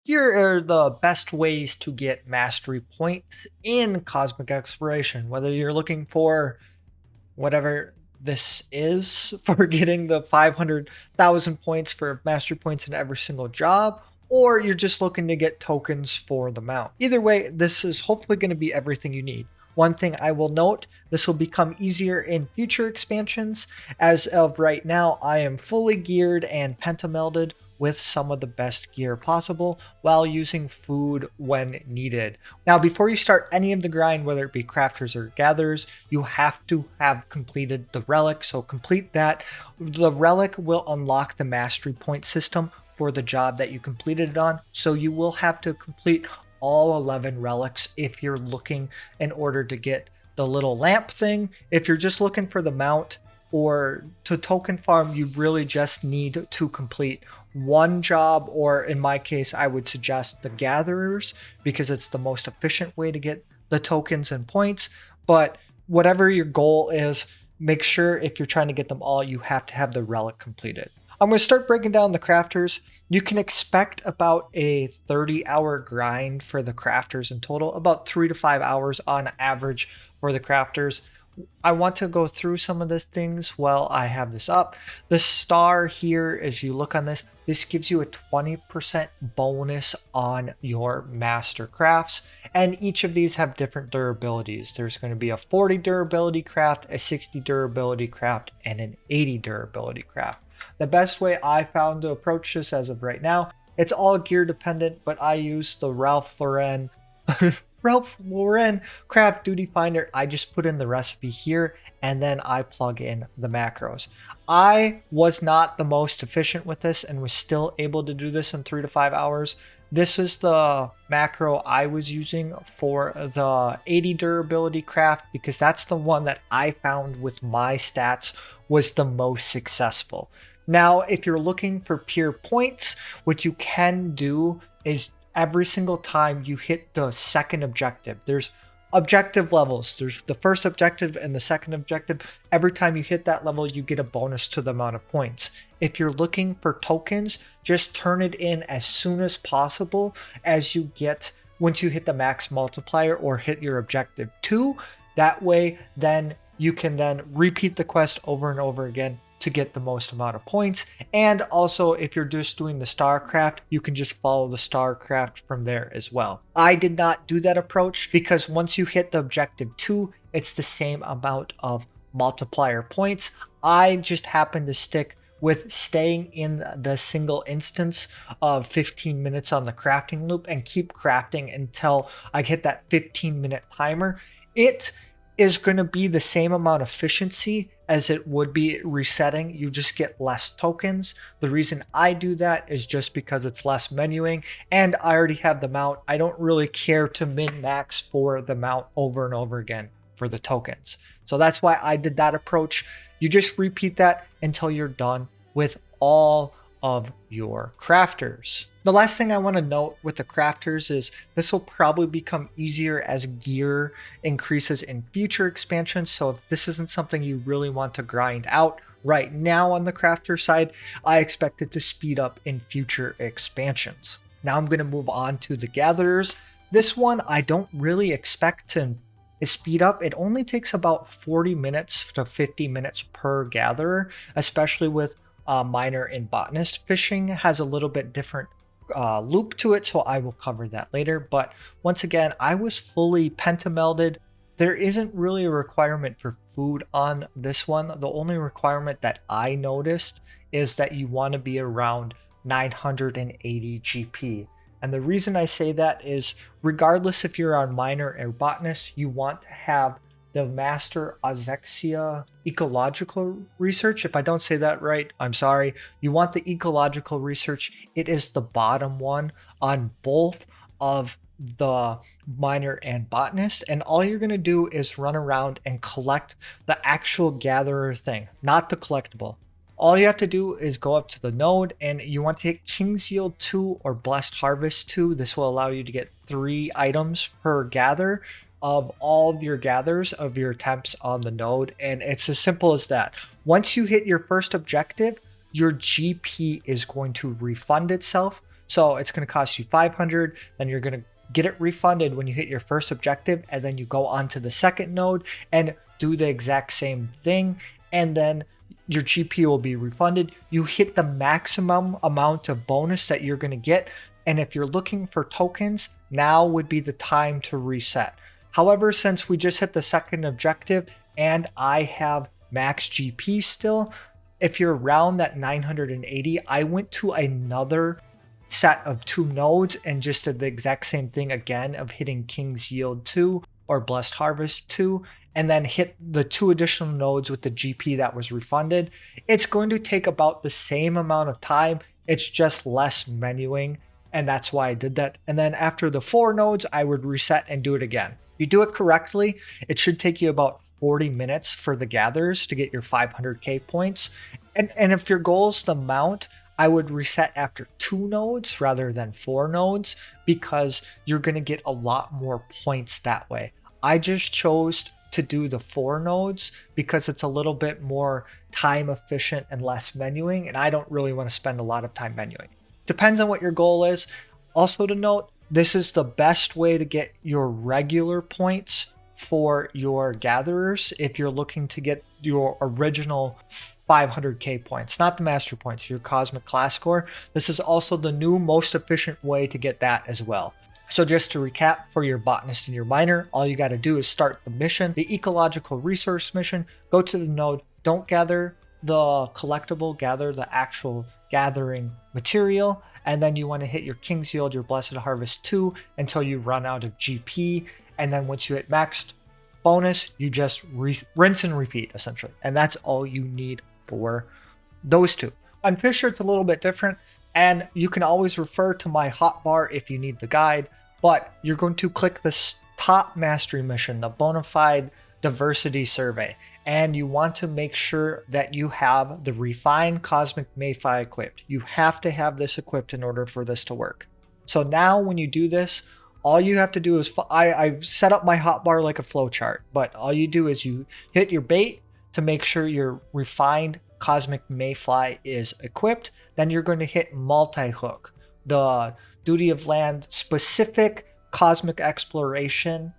Here are the best ways to get mastery points in cosmic exploration, whether you're looking for whatever this is for getting the 500,000 points for mastery points in every single job, or you're just looking to get tokens for the mount. Either way, this is hopefully going to be everything you need. One thing I will note, this will become easier in future expansions. As of right now, I am fully geared and pentamelded with some of the best gear possible while using food when needed. Now, before you start any of the grind, whether it be crafters or gatherers, you have to have completed the relic. So complete that. The relic will unlock the mastery point system for the job that you completed it on. So you will have to complete all 11 relics if you're looking in order to get the little lamp thing. If you're just looking for the mount or to token farm, you really just need to complete one job, or in my case, I would suggest the gatherers because it's the most efficient way to get the tokens and points. But whatever your goal is, make sure if you're trying to get them all, you have to have the relic completed. I'm going to start breaking down the crafters. You can expect about a 30-hour grind for the crafters in total, about 3 to 5 hours on average for the crafters. I want to go through some of these things while I have this up. The star here, as you look on this, this gives you a 20% bonus on your master crafts, and each of these have different durabilities. There's going to be a 40 durability craft, a 60 durability craft, and an 80 durability craft. The best way I found to approach this as of right now, it's all gear dependent, but I use the Ralph Lauren craft duty finder. I just put in the recipe here and then I plug in the macros. I was not the most efficient with this and was still able to do this in 3 to 5 hours. This is the macro I was using for the 80 durability craft because that's the one that I found with my stats was the most successful. Now, if you're looking for pure points, what you can do is every single time you hit the second objective, there's objective levels. There's the first objective and the second objective. Every time you hit that level, you get a bonus to the amount of points. If you're looking for tokens, just turn it in as soon as possible as you get once you hit the max multiplier or hit your objective 2. That way, then you can then repeat the quest over and over again to get the most amount of points. And also, if you're just doing the StarCraft, you can just follow the StarCraft from there as well. I did not do that approach because once you hit the objective 2, it's the same amount of multiplier points. I just happened to stick with staying in the single instance of 15 minutes on the crafting loop and keep crafting until I hit that 15-minute timer. It is going to be the same amount of efficiency as it would be resetting. You just get less tokens. The reason I do that is just because it's less menuing and I already have the mount. I don't really care to min max for the mount over and over again for the tokens. So that's why I did that approach. You just repeat that until you're done with all of your crafters. The last thing I want to note with the crafters is this will probably become easier as gear increases in future expansions. So if this isn't something you really want to grind out right now on the crafter side, I expect it to speed up in future expansions. Now I'm going to move on to the gatherers. This one I don't really expect to speed up. It only takes about 40 minutes to 50 minutes per gatherer, especially with miner and botanist. Fishing has a little bit different loop to it, so I will cover that later. But once again, I was fully pentamelded. There isn't really a requirement for food on this one. The only requirement that I noticed is that you want to be around 980 GP. And the reason I say that is regardless if you're on miner or botanist, you want to have the master Auxesia ecological research. If I don't say that right, I'm sorry. You want the ecological research. It is the bottom one on both of the miner and botanist. And all you're going to do is run around and collect the actual gatherer thing, not the collectible. All you have to do is go up to the node and you want to hit King's Yield 2 or Blessed Harvest 2. This will allow you to get 3 items per gather of all of your gathers of your attempts on the node. And it's as simple as that. Once you hit your first objective, your GP is going to refund itself. So it's going to cost you 500, then you're going to get it refunded when you hit your first objective, and then you go on to the second node and do the exact same thing, and then your GP will be refunded. You hit the maximum amount of bonus that you're going to get, and if you're looking for tokens, now would be the time to reset. However, since we just hit the second objective and I have max GP still, if you're around that 980, I went to another set of 2 nodes and just did the exact same thing again of hitting King's Yield 2 or Blessed Harvest 2, and then hit the 2 additional nodes with the GP that was refunded. It's going to take about the same amount of time. It's just less menuing, and that's why I did that. And then after the 4 nodes, I would reset and do it again. You do it correctly, it should take you about 40 minutes for the gatherers to get your 500k points. And if your goal is the mount, I would reset after 2 nodes rather than 4 nodes, because you're going to get a lot more points that way. I just chose to do the 4 nodes because it's a little bit more time efficient and less menuing, and I don't really want to spend a lot of time menuing. Depends on what your goal is. Also to note, this is the best way to get your regular points for your gatherers if you're looking to get your original 500k points, not the master points, your cosmic class score. This is also the new most efficient way to get that as well. So just to recap, for your botanist and your miner, all you got to do is start the mission, the ecological resource mission, go to the node, don't gather the collectible, gather the actual gathering material, and then you want to hit your King's Yield, your Blessed Harvest 2 until you run out of GP, and then once you hit maxed bonus, you just rinse and repeat essentially, and that's all you need for those 2. On Fisher, it's a little bit different, and you can always refer to my hotbar if you need the guide, but you're going to click this top mastery mission, the Bonafide Diversity Survey, and you want to make sure that you have the Refined Cosmic Mayfly equipped. You have to have this equipped in order for this to work. So now when you do this, all you have to do is, I've set up my hotbar like a flowchart, but all you do is you hit your bait to make sure your Refined Cosmic Mayfly is equipped. Then you're going to hit Multhook, the Duty of Land specific cosmic exploration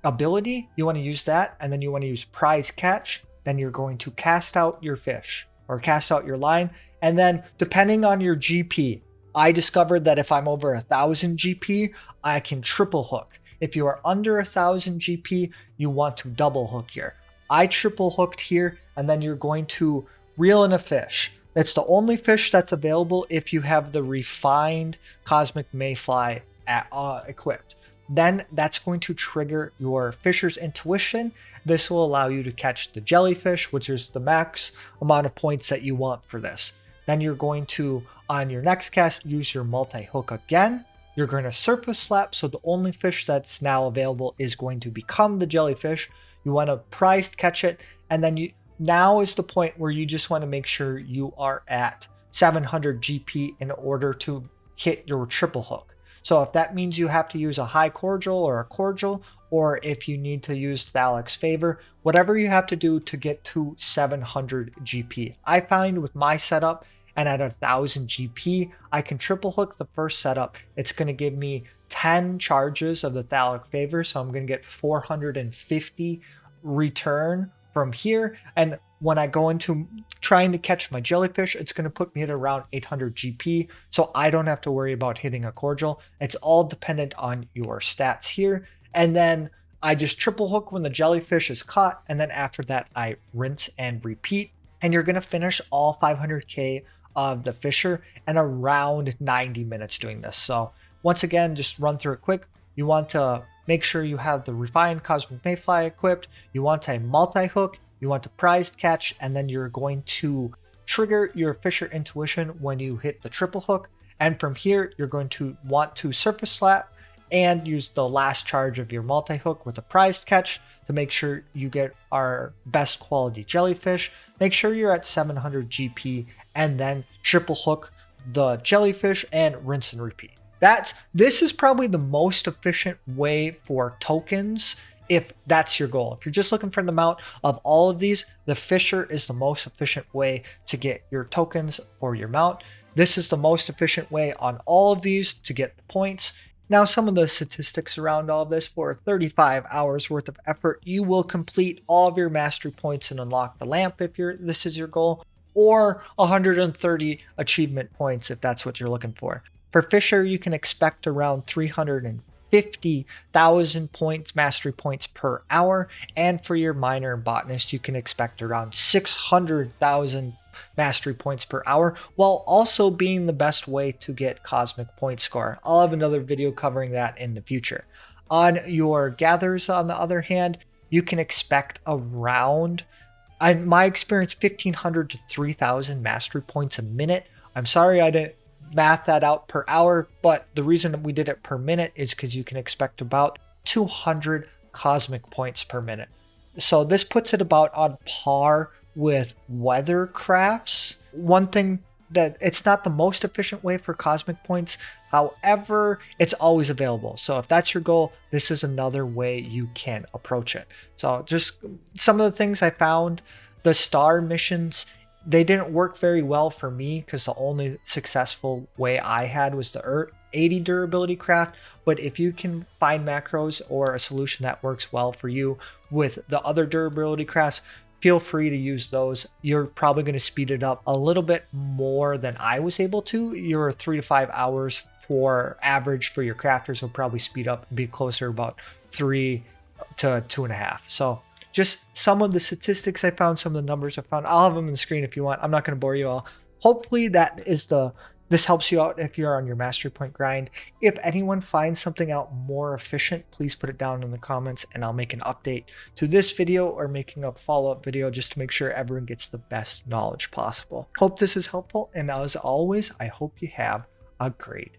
ability. You want to use that, and then you want to use prize catch. Then you're going to cast out your fish or cast out your line, and then depending on your GP, I discovered that if I'm over 1,000 GP, I can triple hook. If you are under 1,000 GP, you want to double hook here. I triple hooked here, and then you're going to reel in a fish. That's the only fish that's available if you have the Refined Cosmic Mayfly equipped. Then that's going to trigger your Fisher's Intuition. This will allow you to catch the jellyfish, which is the max amount of points that you want for this. Then you're going to, on your next cast, use your multi-hook again. You're going to surface slap, so the only fish that's now available is going to become the jellyfish. You want to prize catch it, and then now is the point where you just want to make sure you are at 700 GP in order to hit your triple hook. So if that means you have to use a high cordial or a cordial, or if you need to use Thalic's Favor, whatever you have to do to get to 700 GP. I find with my setup and at 1,000 GP, I can triple hook the first setup. It's going to give me 10 charges of the Thalic Favor, so I'm going to get 450 return from here. And when I go into trying to catch my jellyfish, it's going to put me at around 800 GP, so I don't have to worry about hitting a cordial. It's all dependent on your stats here. And then I just triple hook when the jellyfish is caught, and then after that I rinse and repeat. And you're going to finish all 500k of the Fisher in around 90 minutes doing this. So once again, just run through it quick. You want to make sure you have the Refined Cosmic Mayfly equipped. You want a multi-hook. You want a prized catch, and then you're going to trigger your Fisher Intuition when you hit the triple hook. And from here, you're going to want to surface slap and use the last charge of your multi-hook with a prized catch to make sure you get our best quality jellyfish. Make sure you're at 700 GP, and then triple hook the jellyfish and rinse and repeat. This is probably the most efficient way for tokens if that's your goal. If you're just looking for the amount of all of these, the Fisher is the most efficient way to get your tokens for your mount. This is the most efficient way on all of these to get the points. Now, some of the statistics around all of this: for 35 hours worth of effort, you will complete all of your mastery points and unlock the lamp if this is your goal, or 130 achievement points if that's what you're looking for. For Fisher, you can expect around 350,000 points, mastery points per hour, and for your Miner and Botanist, you can expect around 600,000 mastery points per hour, while also being the best way to get cosmic point score. I'll have another video covering that in the future. On your gatherers, on the other hand, you can expect around, in my experience, 1,500 to 3,000 mastery points a minute. I'm sorry I didn't math that out per hour, but the reason we did it per minute is because you can expect about 200 cosmic points per minute. So this puts it about on par with weather crafts. One thing that it's not the most efficient way for cosmic points, however, it's always available. So if that's your goal, this is another way you can approach it. So just some of the things I found: the star missions, they didn't work very well for me because the only successful way I had was the 80 durability craft. But if you can find macros or a solution that works well for you with the other durability crafts, feel free to use those. You're probably going to speed it up a little bit more than I was able to. Your 3 to 5 hours for average for your crafters will probably speed up and be closer to about 3 to 2.5. So just some of the statistics I found, some of the numbers I found. I'll have them on the screen if you want. I'm not going to bore you all. Hopefully this helps you out if you're on your mastery point grind. If anyone finds something out more efficient, please put it down in the comments and I'll make an update to this video or making a follow-up video just to make sure everyone gets the best knowledge possible. Hope this is helpful, and as always, I hope you have a great